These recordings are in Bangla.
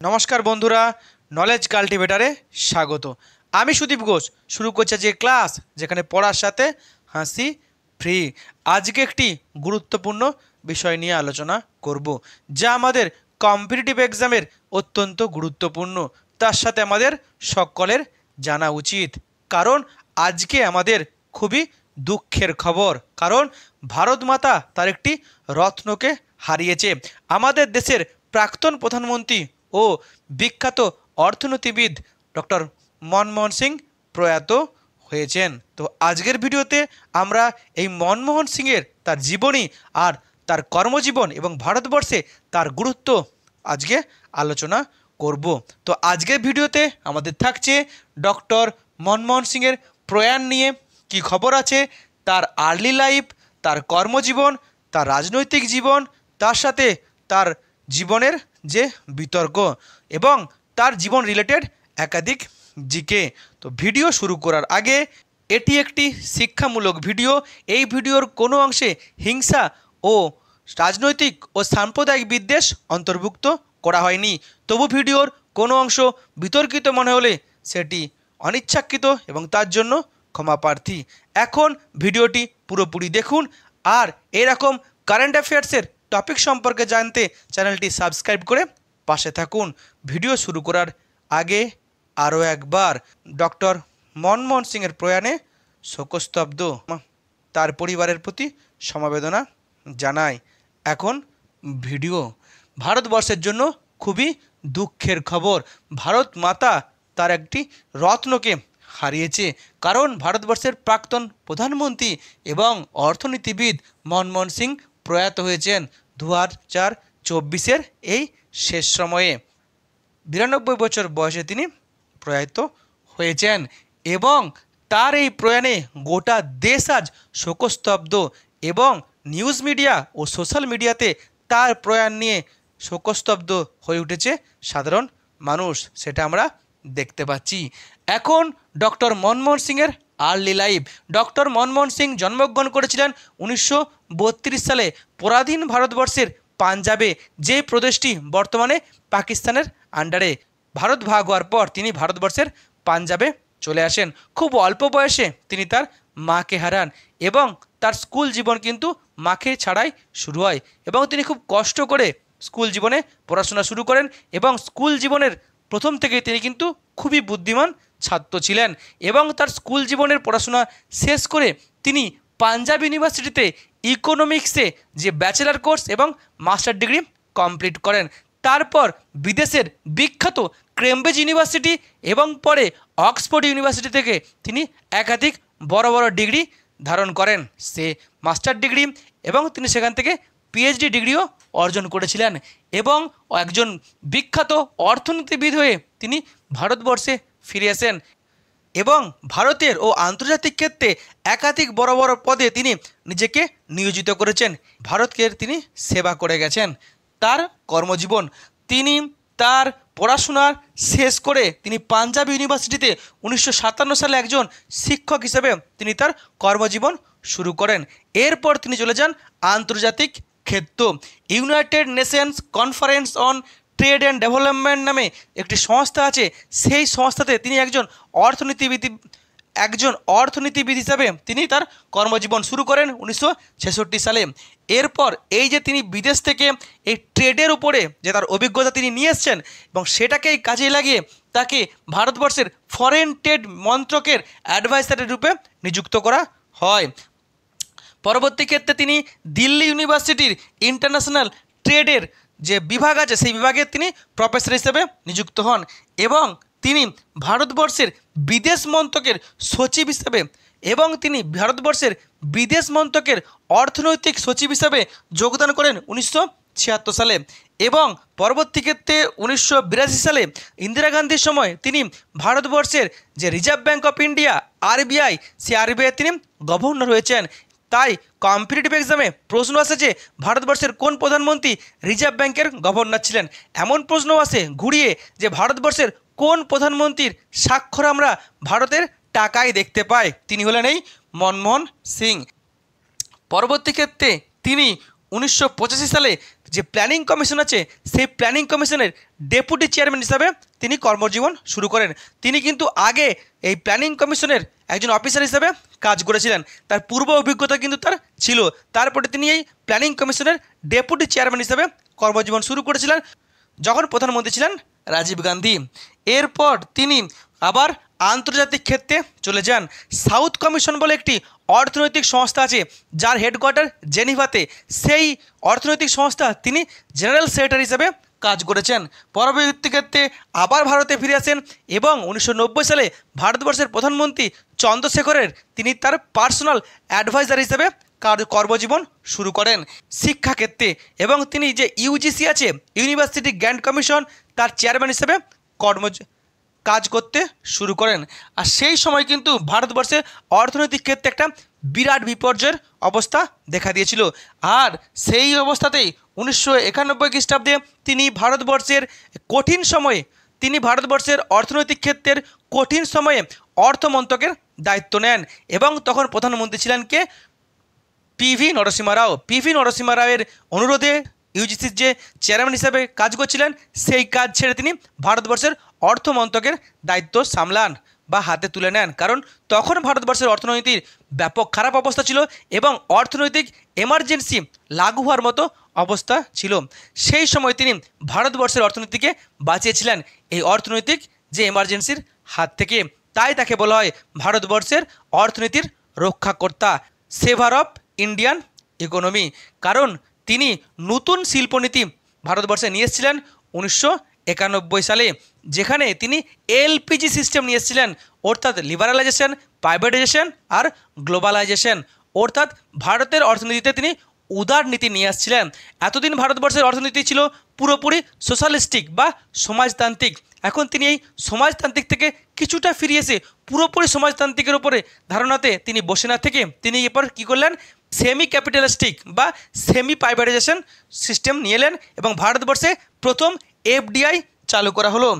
নমস্কার বন্ধুরা, নলেজ কাল্টিভেটারে স্বাগত। আমি সুদীপ ঘোষ শুরু করছি যে ক্লাস যেখানে পড়ার সাথে হাসি ফ্রি। আজকে একটি গুরুত্বপূর্ণ বিষয় নিয়ে আলোচনা করব, যা আমাদের কম্পিটিটিভ এক্সামের অত্যন্ত গুরুত্বপূর্ণ। তার সাথে আমাদের সকলের জানা উচিত, কারণ আজকে আমাদের খুবই দুঃখের খবর। কারণ ভারত মাতা তার একটি রত্নকে হারিয়েছে। আমাদের দেশের প্রাক্তন প্রধানমন্ত্রী ও বিখ্যাত অর্থনীতিবিদ ডক্টর মনমোহন সিং প্রয়াত হয়েছেন। তো আজকের ভিডিওতে আমরা এই মনমোহন সিংয়ের তার জীবনী আর তার কর্মজীবন এবং ভারতবর্ষে তার গুরুত্ব আজকে আলোচনা করব। তো আজকের ভিডিওতে আমাদের থাকছে ডক্টর মনমোহন সিংয়ের প্রয়াণ নিয়ে কি খবর আছে, তার আর্লি লাইফ, তার কর্মজীবন, তার রাজনৈতিক জীবন, তার সাথে তার জীবনের যে বিতর্ক এবং তার জীবন রিলেটেড একাধিক জিকে। তো ভিডিও শুরু করার আগে, এটি একটি শিক্ষামূলক ভিডিও। এই ভিডিওর কোনো অংশে হিংসা ও রাজনৈতিক ও সাম্প্রদায়িক বিদ্বেষ অন্তর্ভুক্ত করা হয়নি। তবু ভিডিওর কোনো অংশ বিতর্কিত মনে হলে সেটি অনিচ্ছাকৃত এবং তার জন্য ক্ষমা প্রার্থী। এখন ভিডিওটি পুরোপুরি দেখুন, আর এরকম কারেন্ট অ্যাফেয়ার্সের টপিক সম্পর্কে জানতে চ্যানেলটি সাবস্ক্রাইব করে পাশে থাকুন। ভিডিও শুরু করার আগে আরও একবার ডক্টর মনমোহন সিংয়ের প্রয়াণে শোকস্তব্ধ, তার পরিবারের প্রতি সমবেদনা জানাই। এখন ভিডিও। ভারতবর্ষের জন্য খুবই দুঃখের খবর। ভারত মাতা তার একটি রত্নকে হারিয়েছে, কারণ ভারতবর্ষের প্রাক্তন প্রধানমন্ত্রী এবং অর্থনীতিবিদ মনমোহন সিং প্রয়াত হয়েছেন 2024 এই শেষ সময়ে। 92 বছর বয়সে তিনি প্রয়াত হয়েছেন এবং তার এই প্রয়াণে গোটা দেশ আজ শোকস্তব্ধ এবং নিউজ মিডিয়া ও সোশ্যাল মিডিয়াতে তার প্রয়াণ নিয়ে শোকস্তব্ধ হয়ে উঠেছে সাধারণ মানুষ, সেটা আমরা দেখতে পাচ্ছি। এখন ডক্টর মনমোহন সিংয়ের early life. Doctor Manmohan Singh জন্মগ্রহণ করেছিলেন 1932 সালে পরাধীন ভারতবর্ষের পাঞ্জাবে, যে প্রদেশটি বর্তমানে পাকিস্তানের আন্ডারে। ভারত ভাগ হওয়ার পর তিনি ভারতবর্ষের পাঞ্জাবে চলে আসেন। খুব অল্প বয়সে তিনি তার মাকে হারান এবং তার স্কুল জীবন কিন্তু মাকে ছাড়াই শুরু হয় এবং তিনি খুব কষ্ট করে স্কুল জীবনে পড়াশোনা শুরু করেন এবং স্কুল জীবনের প্রথম থেকেই তিনি কিন্তু খুবই বুদ্ধিমান ছাত্র ছিলেন এবং তার স্কুল জীবনের পড়াশোনা শেষ করে তিনি পাঞ্জাব ইউনিভার্সিটিতে ইকোনমিক্সে যে ব্যাচেলার কোর্স এবং মাস্টার ডিগ্রি কমপ্লিট করেন। তারপর বিদেশের বিখ্যাত কেমব্রিজ ইউনিভার্সিটি এবং পরে অক্সফোর্ড ইউনিভার্সিটি থেকে তিনি একাধিক বড় বড় ডিগ্রি ধারণ করেন, সে মাস্টার ডিগ্রি, এবং তিনি সেখান থেকে পিএইচডি ডিগ্রিও অর্জন করেছিলেন এবং একজন বিখ্যাত অর্থনীতিবিদ হয়ে তিনি ভারতবর্ষে ফিরে আসেন এবং ভারতের ও আন্তর্জাতিক ক্ষেত্রে একাধিক বড় বড় পদে তিনি নিজেকে নিয়োজিত করেছেন। ভারতকে তিনি সেবা করে গেছেন। তার কর্মজীবন, তিনি তার পড়াশোনার শেষ করে তিনি পাঞ্জাব ইউনিভার্সিটিতে 1957 সালে একজন শিক্ষক হিসেবে তিনি তার কর্মজীবন শুরু করেন। এরপর তিনি চলে যান আন্তর্জাতিক ক্ষেত্র। United Nations conference on trade and development নামে একটি সংস্থা আছে, সেই সংস্থাতে তিনি একজন অর্থনীতিবিদ হিসাবে তিনি তার কর্মজীবন শুরু করেন 1966 সালে। এরপর এই যে তিনি বিদেশ থেকে এই ট্রেডের উপরে যে তার অভিজ্ঞতা তিনি নিয়ে এসছেন এবং সেটাকেই কাজে লাগিয়ে তাকে ভারতবর্ষের ফরেন ট্রেড মন্ত্রকের অ্যাডভাইসারের রূপে নিযুক্ত করা হয়। পরবর্তী ক্ষেত্রে তিনি দিল্লি ইউনিভার্সিটির ইন্টারন্যাশনাল ট্রেডের যে বিভাগ আছে সেই বিভাগে তিনি প্রফেসর হিসেবে নিযুক্ত হন এবং তিনি ভারতবর্ষের বিদেশ মন্ত্রকের সচিব হিসেবে এবং তিনি ভারতবর্ষের বিদেশ মন্ত্রকের অর্থনৈতিক সচিব হিসেবে যোগদান করেন 1976 সালে এবং পরবর্তী ক্ষেত্রে 1982 সালে ইন্দিরা গান্ধীর সময় তিনি ভারতবর্ষের যে reserve bank of India RBI, সেই আরবিআই তিনি গভর্নর হয়েছেন। তাই কম্পিটিটিভ এক্সামে প্রশ্ন আসে যে ভারতবর্ষের কোন প্রধানমন্ত্রী রিজার্ভ ব্যাংকের গভর্নর ছিলেন। এমন প্রশ্ন আসে ঘুরিয়ে যে ভারতবর্ষের কোন প্রধানমন্ত্রীর স্বাক্ষর আমরা ভারতের টাকায় দেখতে পাই, তিনি হলেন এই মনমোহন সিং। পরবর্তী ক্ষেত্রে তিনি 1985 সালে যে প্ল্যানিং কমিশন আছে সেই প্ল্যানিং কমিশনের ডেপুটি চেয়ারম্যান হিসাবে তিনি কর্মজীবন শুরু করেন। তিনি কিন্তু আগে এই প্ল্যানিং কমিশনের একজন অফিসার হিসাবে কাজ করেছিলেন, তার পূর্ব অভিজ্ঞতা কিন্তু তার ছিল। তারপরে তিনি এই প্ল্যানিং কমিশনের ডেপুটি চেয়ারম্যান হিসাবে কর্মজীবন শুরু করেছিলেন যখন প্রধানমন্ত্রী ছিলেন রাজীব গান্ধী। এরপর তিনি আবার আন্তর্জাতিক ক্ষেত্রে চলে যান। সাউথ কমিশন বলে একটি অর্থনৈতিক সংস্থা আছে যার হেডকোয়ার্টার জেনিভাতে। সেই অর্থনৈতিক সংস্থা তিনি জেনারেল সেক্রেটারি হিসেবে কাজ করেছেন। পরবর্তী ক্ষেত্রে আবার ভারতে ফিরে আসেন এবং 1990 সালে ভারতবর্ষের প্রধানমন্ত্রী চন্দ্রশেখরের তিনি তার পার্সোনাল অ্যাডভাইজার হিসেবে কর্মজীবন শুরু করেন শিক্ষাক্ষেত্রে, এবং তিনি যে ইউজিসি আছে ইউনিভার্সিটি গ্র্যান্ট কমিশন তার চেয়ারম্যান হিসেবে কাজ করতে শুরু করেন। আর সেই সময় কিন্তু ভারতবর্ষের অর্থনৈতিক ক্ষেত্রে একটা বিরাট বিপর্যয়ের অবস্থা দেখা দিয়েছিল। আর সেই অবস্থাতেই 1991 খ্রিস্টাব্দে তিনি ভারতবর্ষের অর্থনৈতিক ক্ষেত্রের কঠিন সময়ে অর্থমন্ত্রকের দায়িত্ব নেন, এবং তখন প্রধানমন্ত্রী ছিলেন কে? পিভি নরসিংহ রাও। পিভি নরসিংহ রাওয়ের অনুরোধে ইউজিসির যে চেয়ারম্যান হিসাবে কাজ করছিলেন সেই কাজ ছেড়ে তিনি ভারতবর্ষের অর্থমন্ত্রকের দায়িত্ব সামলান বা হাতে তুলে নেন, কারণ তখন ভারতবর্ষের অর্থনীতির ব্যাপক খারাপ অবস্থা ছিল এবং অর্থনৈতিক এমার্জেন্সি লাগু হওয়ার মতো অবস্থা ছিল। সেই সময় তিনি ভারতবর্ষের অর্থনীতিকে বাঁচিয়েছিলেন এই অর্থনৈতিক যে এমার্জেন্সির হাত থেকে। তাই তাকে বলা হয় ভারতবর্ষের অর্থনীতির রক্ষাকর্তা, সেভার অফ ইন্ডিয়ান ইকোনমি, কারণ তিনি নতুন শিল্পনীতি ভারতবর্ষে নিয়ে এসেছিলেন 1991 সালে, যেখানে তিনি এলপিজি সিস্টেম নিয়ে এসেছিলেন, অর্থাৎ লিবারালাইজেশন, প্রাইভেটাইজেশন আর গ্লোবালাইজেশন, অর্থাৎ ভারতের অর্থনীতিতে তিনি উদার নীতি নিয়ে আসছিলেন। এতদিন ভারতবর্ষের অর্থনীতি ছিল পুরোপুরি সোশ্যালিস্টিক বা সমাজতান্ত্রিক, এখন তিনি এই সমাজতান্ত্রিক থেকে কিছুটা ফিরিয়ে এসে পুরোপুরি সমাজতান্ত্রিকের উপরে ধারণাতে তিনি বসে না থেকে তিনি এরপর কী করলেন? সেমি ক্যাপিটালিস্টিক বা সেমি প্রাইভেটাইজেশন সিস্টেম নিয়ে এলেন এবং ভারতবর্ষে প্রথম এফডিআই চালু করা হলো।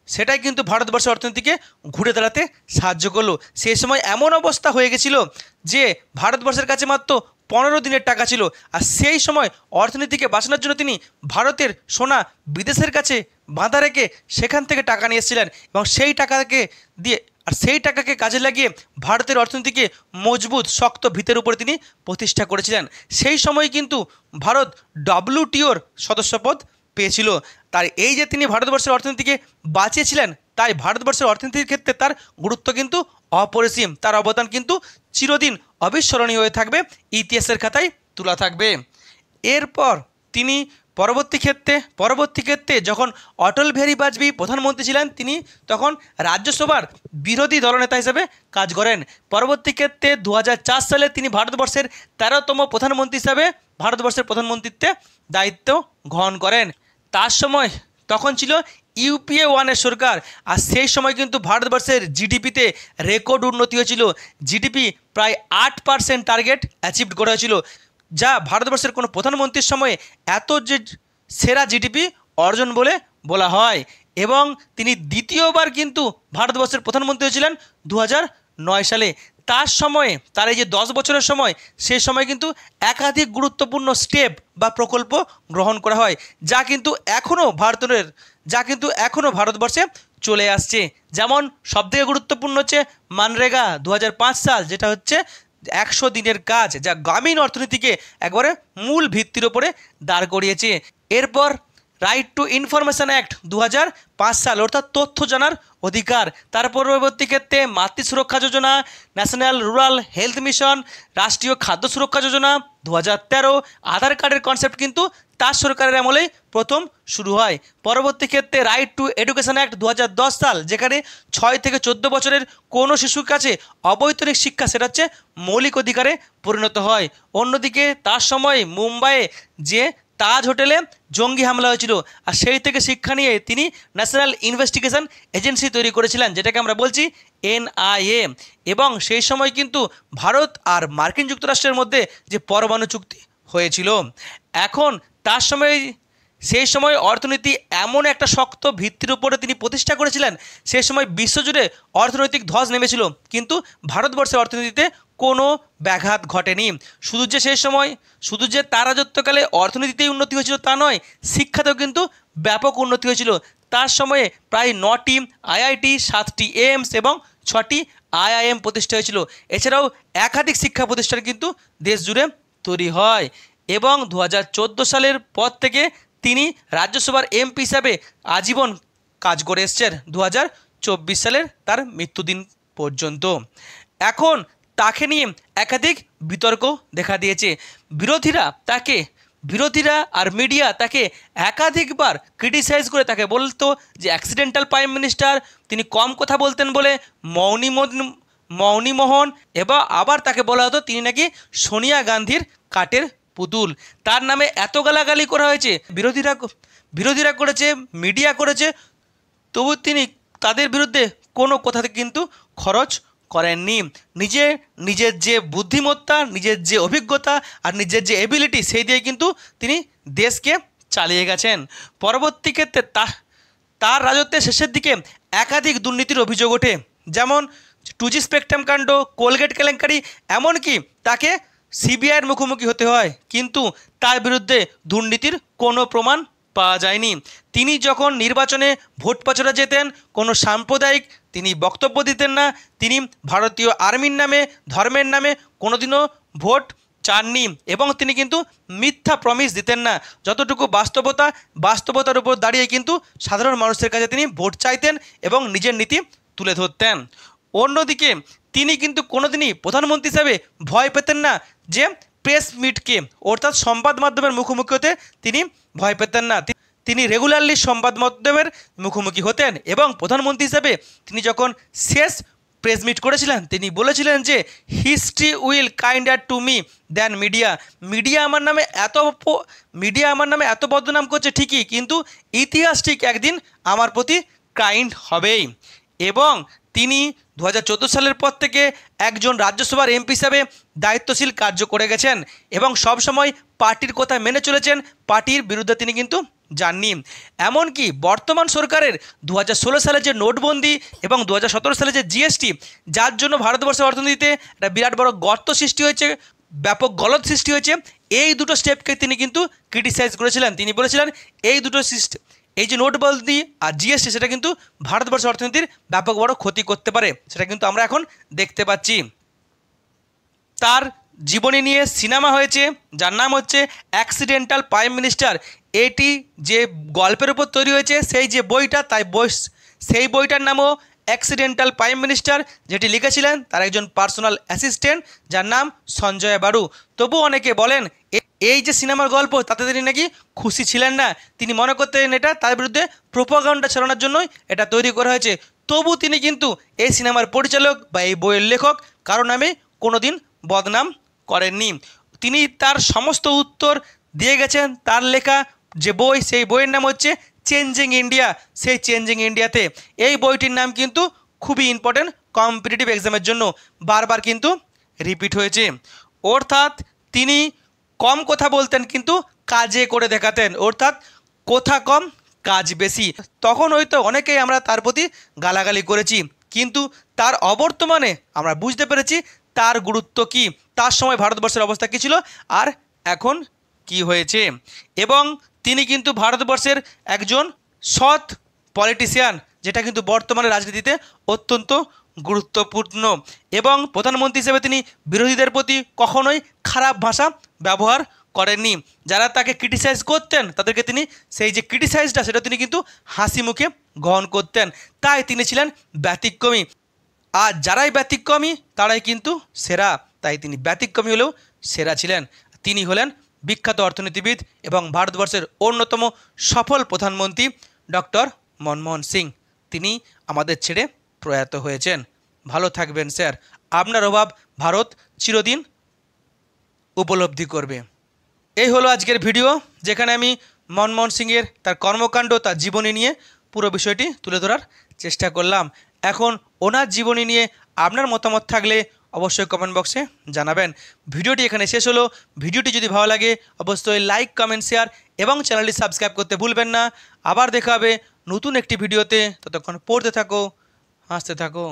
সেটাই কিন্তু ভারতবর্ষের অর্থনীতিকে ঘুরে দাঁড়াতে সাহায্য করলো। সেই সময় এমন অবস্থা হয়ে গেছিল যে ভারতবর্ষের কাছে মাত্র 15 দিনের টাকা ছিল, আর সেই সময় অর্থনীতিকে বাঁচানোর জন্য তিনি ভারতের সোনা বিদেশের কাছে বাঁধা রেখে সেখান থেকে টাকা নিয়ে এসেছিলেন এবং সেই টাকাকে কাজে লাগিয়ে ভারতের অর্থনীতিকে মজবুত শক্ত ভিতের উপরে তিনি প্রতিষ্ঠা করেছিলেন। সেই সময় কিন্তু ভারত WTOর সদস্যপদ পেয়েছিল। তার এই যে তিনি ভারতবর্ষের অর্থনীতিকে বাঁচিয়েছিলেন, তাই ভারতবর্ষের অর্থনীতির ক্ষেত্রে তার গুরুত্ব কিন্তু অপরিসীম, তার অবদান কিন্তু চিরদিন অবিস্মরণীয় হয়ে থাকবে, ইতিহাসের খাতায় তোলা থাকবে। এরপর তিনি পরবর্তী ক্ষেত্রে যখন অটল বিহারী বাজপেয়ী প্রধানমন্ত্রী ছিলেন, তিনি তখন রাজ্যসভার বিরোধী দলনেতা হিসেবে কাজ করেন। পরবর্তী ক্ষেত্রে 2004 সালে তিনি ভারতবর্ষের 13তম প্রধানমন্ত্রী হিসাবে ভারতবর্ষের প্রধানমন্ত্রীত্বে দায়িত্ব গ্রহণ করেন। তার সময় তখন ছিল ইউপিএ 1-এর সরকার, আর সেই সময় কিন্তু ভারতবর্ষের জিডিপিতে রেকর্ড উন্নতি হয়েছিল। জিডিপি প্রায় 8% টার্গেট অ্যাচিভ করা হয়েছিল, যা ভারতবর্ষের কোনো প্রধানমন্ত্রীর সময়ে এত যে সেরা জিডিপি অর্জন বলে বলা হয়। এবং তিনি দ্বিতীয়বার কিন্তু ভারতবর্ষের প্রধানমন্ত্রী হয়েছিলেন 2009 সালে। তার এই যে 10 বছরের সময়, সেই সময় কিন্তু একাধিক গুরুত্বপূর্ণ স্টেপ বা প্রকল্প গ্রহণ করা হয়, যা কিন্তু এখনও ভারতবর্ষে চলে আসছে। যেমন সবথেকে গুরুত্বপূর্ণ হচ্ছে মানরেগা 2005 সাল, যেটা হচ্ছে 100 দিনের কাজ, যা গ্রামীণ অর্থনীতিকে একবারে মূল ভিত্তির ওপরে দাঁড় করিয়েছে। এরপর রাইট টু ইনফরমেশন অ্যাক্ট 2005 সাল, অর্থাৎ তথ্য জানার অধিকার। তার পরবর্তী ক্ষেত্রে মাতৃ সুরক্ষা যোজনা, ন্যাশনাল রুরাল হেলথ মিশন, রাষ্ট্রীয় খাদ্য সুরক্ষা যোজনা 2013, আধার কার্ডের কনসেপ্ট কিন্তু তার সরকারের আমলেই প্রথম শুরু হয়। পরবর্তী ক্ষেত্রে রাইট টু এডুকেশন অ্যাক্ট 2010 সাল, যেখানে 6 থেকে 14 বছরের কোনো শিশুর কাছে অবৈতনিক শিক্ষা সেটা হচ্ছে মৌলিক অধিকারে পরিণত হয়। অন্যদিকে তার সময় মুম্বাইয়ে যে তাজ হোটেলে জঙ্গি হামলা হয়েছিল, আর সেই থেকে শিক্ষা নিয়ে তিনি ন্যাশনাল ইনভেস্টিগেশন এজেন্সি তৈরি করেছিলেন, যেটাকে আমরা বলছি NIA। এবং সেই সময় কিন্তু ভারত আর মার্কিন যুক্তরাষ্ট্রের মধ্যে যে পরমাণু চুক্তি হয়েছিল, এখন সেই সময় অর্থনীতি এমন একটা শক্ত ভিত্তির উপরে তিনি প্রতিষ্ঠা করেছিলেন, সেই সময় বিশ্বজুড়ে অর্থনৈতিক ধস নেমেছিল, কিন্তু ভারতবর্ষের অর্থনীতিতে কোনো ব্যাঘাত ঘটেনি। শুধু যে তার রাজত্বকালে অর্থনীতিতেই উন্নতি হয়েছিল তা নয়, শিক্ষাতেও কিন্তু ব্যাপক উন্নতি হয়েছিল। তার সময়ে প্রায় 9টি আইআইটি, 7টি এইমস এবং 6টি আইআইএম প্রতিষ্ঠা হয়েছিল। এছাড়াও একাধিক শিক্ষা প্রতিষ্ঠান কিন্তু দেশ জুড়ে তৈরি হয়। এবং 2014 সালের পর থেকে তিনি রাজ্যসভার এমপি হিসাবে আজীবন কাজ করে এসছেন 2024 সালের তার মৃত্যুদিন পর্যন্ত। এখন তাকে নিয়ে একাধিক বিতর্ক দেখা দিয়েছে। বিরোধীরা আর মিডিয়া তাকে একাধিকবার ক্রিটিসাইজ করে তাকে বলতো যে অ্যাক্সিডেন্টাল প্রাইম মিনিস্টার, তিনি কম কথা বলতেন বলে মৌনীমোহন, এবং আবার তাকে বলা হতো তিনি নাকি সোনিয়া গান্ধীর কাঠের পুতুল। তার নামে এত গালাগালি করা হয়েছে, বিরোধীরা করেছে, মিডিয়া করেছে, তবু তিনি তাদের বিরুদ্ধে কোনো কথাতে কিন্তু খরচ করেননি। নিজের যে বুদ্ধিমত্তা, নিজের যে অভিজ্ঞতা আর নিজের যে এবিলিটি, সেই দিয়ে কিন্তু তিনি দেশকে চালিয়ে গেছেন। পরবর্তী ক্ষেত্রে তার রাজত্বের শেষের দিকে একাধিক দুর্নীতির অভিযোগ ওঠে, যেমন 2G স্পেকট্রাম কাণ্ড, কোলগেট কেলেঙ্কারি, এমনকি তাকে সিবিআইয়ের মুখোমুখি হতে হয়, কিন্তু তার বিরুদ্ধে দুর্নীতির কোনো প্রমাণ পাওয়া যায়নি। তিনি যখন নির্বাচনে ভোট পাচারে যেতেন, কোনো সাম্প্রদায়িক তিনি বক্তব্য দিতেন না। তিনি ভারতীয় আর্মির নামে, ধর্মের নামে কোনোদিনও ভোট চাননি, এবং তিনি কিন্তু মিথ্যা প্রমিস দিতেন না। যতটুকু বাস্তবতার উপর দাঁড়িয়ে কিন্তু সাধারণ মানুষের কাছে তিনি ভোট চাইতেন এবং নিজের নীতি তুলে ধরতেন। অন্যদিকে তিনি কিন্তু কোনোদিনই প্রধানমন্ত্রী হিসাবে ভয় পেতেন না যে প্রেস মিটকে, অর্থাৎ সংবাদ মাধ্যমের মুখোমুখি হতে তিনি ভয় পেতেন না। তিনি রেগুলারলি সংবাদ মাধ্যমের মুখোমুখি হতেন, এবং প্রধানমন্ত্রী হিসাবে তিনি যখন শেষ প্রেস মিট করেছিলেন, তিনি বলেছিলেন যে history will kinder to me than media আমার নামে এত বদনাম করছে ঠিকই, কিন্তু ইতিহাস ঠিক একদিন আমার প্রতি কাইন্ড হবেই। এবং তিনি 2014 সালের পর থেকে একজন রাজ্যসভার এমপি হিসাবে দায়িত্বশীল কার্য করে গেছেন, এবং সবসময় পার্টির কথা মেনে চলেছেন। পার্টির বিরুদ্ধে তিনি কিন্তু যাননি। এমনকি বর্তমান সরকারের 2016 সালে যে নোটবন্দি এবং 2017 সালে যে জিএসটি, যার জন্য ভারতবর্ষের অর্থনীতিতে একটা বিরাট বড় গর্ত সৃষ্টি হয়েছে, ব্যাপক গলদ সৃষ্টি হয়েছে, এই দুটো স্টেপকে তিনি কিন্তু ক্রিটিসাইজ করেছিলেন। তিনি বলেছিলেন এই যে নোটবন্দি আর জিএসটি, সেটা কিন্তু ভারতবর্ষের অর্থনীতির ব্যাপক বড় ক্ষতি করতে পারে। সেটা কিন্তু আমরা এখন দেখতে পাচ্ছি। তার জীবনী নিয়ে সিনেমা হয়েছে, যার নাম হচ্ছে অ্যাক্সিডেন্টাল প্রাইম মিনিস্টার। এটি যে গল্পের উপর তৈরি হয়েছে, সেই বইটার নামও অ্যাক্সিডেন্টাল প্রাইম মিনিস্টার, যেটি লিখেছিলেন তার একজন পার্সোনাল অ্যাসিস্ট্যান্ট, যার নাম সঞ্জয় বারু। তবু অনেকে বলেন এই যে সিনেমার গল্প, তাতে তিনি নাকি খুশি ছিলেন না। তিনি মনে করতেন এটা তার বিরুদ্ধে প্রোপাগান্ডা ছড়ানোর জন্যই এটা তৈরি করা হয়েছে। তবু তিনি কিন্তু এই সিনেমার পরিচালক বা এই বইয়ের লেখক কারো নামে কোনোদিন বদনাম করেননি। তিনি তার সমস্ত উত্তর দিয়ে গেছেন তার লেখা যে বই, সেই বইয়ের নাম হচ্ছে চেঞ্জিং ইন্ডিয়া। সেই চেঞ্জিং ইন্ডিয়াতে এই বইটির নাম কিন্তু খুবই ইম্পর্টেন্ট কম্পিটিটিভ এক্সামের জন্য, বারবার কিন্তু রিপিট হয়েছে। অর্থাৎ তিনি কম কথা বলতেন কিন্তু কাজে করে দেখাতেন, অর্থাৎ কথা কম কাজ বেশি। তখন হয়তো অনেকেই আমরা তার প্রতি গালাগালি করেছি, কিন্তু তার অবর্তমানে আমরা বুঝতে পেরেছি তার গুরুত্ব কী, তার সময় ভারতবর্ষের অবস্থা কী ছিল আর এখন কি হয়েছে। এবং তিনি কিন্তু ভারতবর্ষের একজন সৎ পলিটিশিয়ান, যেটা কিন্তু বর্তমানে রাজনীতিতে অত্যন্ত গুরুত্বপূর্ণ। এবং প্রধানমন্ত্রী হিসেবে তিনি বিরোধীদের প্রতি কখনোই খারাপ ভাষা ব্যবহার করেননি। যারা তাকে ক্রিটিসাইজ করতেন তাদেরকে তিনি সেই যে ক্রিটিসাইজটা, সেটা তিনি কিন্তু হাসি মুখে গ্রহণ করতেন। তাই তিনি ছিলেন ব্যতিক্রমী, আর যারাই ব্যতিক্রমী তারাই কিন্তু সেরা। তাই তিনি ব্যতিক্রমী হলেও সেরা ছিলেন। তিনি হলেন বিখ্যাত অর্থনীতিবিদ এবং ভারতবর্ষের অন্যতম সফল প্রধানমন্ত্রী ডক্টর মনমোহন সিং। তিনি আমাদের ছেড়ে প্রয়াত হয়েছেন। ভালো থাকবেন স্যার। আপনার অভাব ভারত চিরদিন উপলব্ধি করবে। এই হলো আজকের ভিডিও, যেখানে আমি মনমোহন সিংয়ের তার কর্মকাণ্ড, তার জীবনী নিয়ে পুরো বিষয়টি তুলে ধরার চেষ্টা করলাম। এখন ওনার জীবনী নিয়ে আপনার মতামত থাকলে অবশ্যই কমেন্ট বক্সে জানাবেন। ভিডিওটি এখানে শেষ হলো। ভিডিওটি যদি ভালো লাগে অবশ্যই লাইক, কমেন্ট, শেয়ার এবং চ্যানেলটি সাবস্ক্রাইব করতে ভুলবেন না। আবার দেখা হবে নতুন একটি ভিডিওতে। ততক্ষণ পড়তে থাকো, হাসতে থাকো।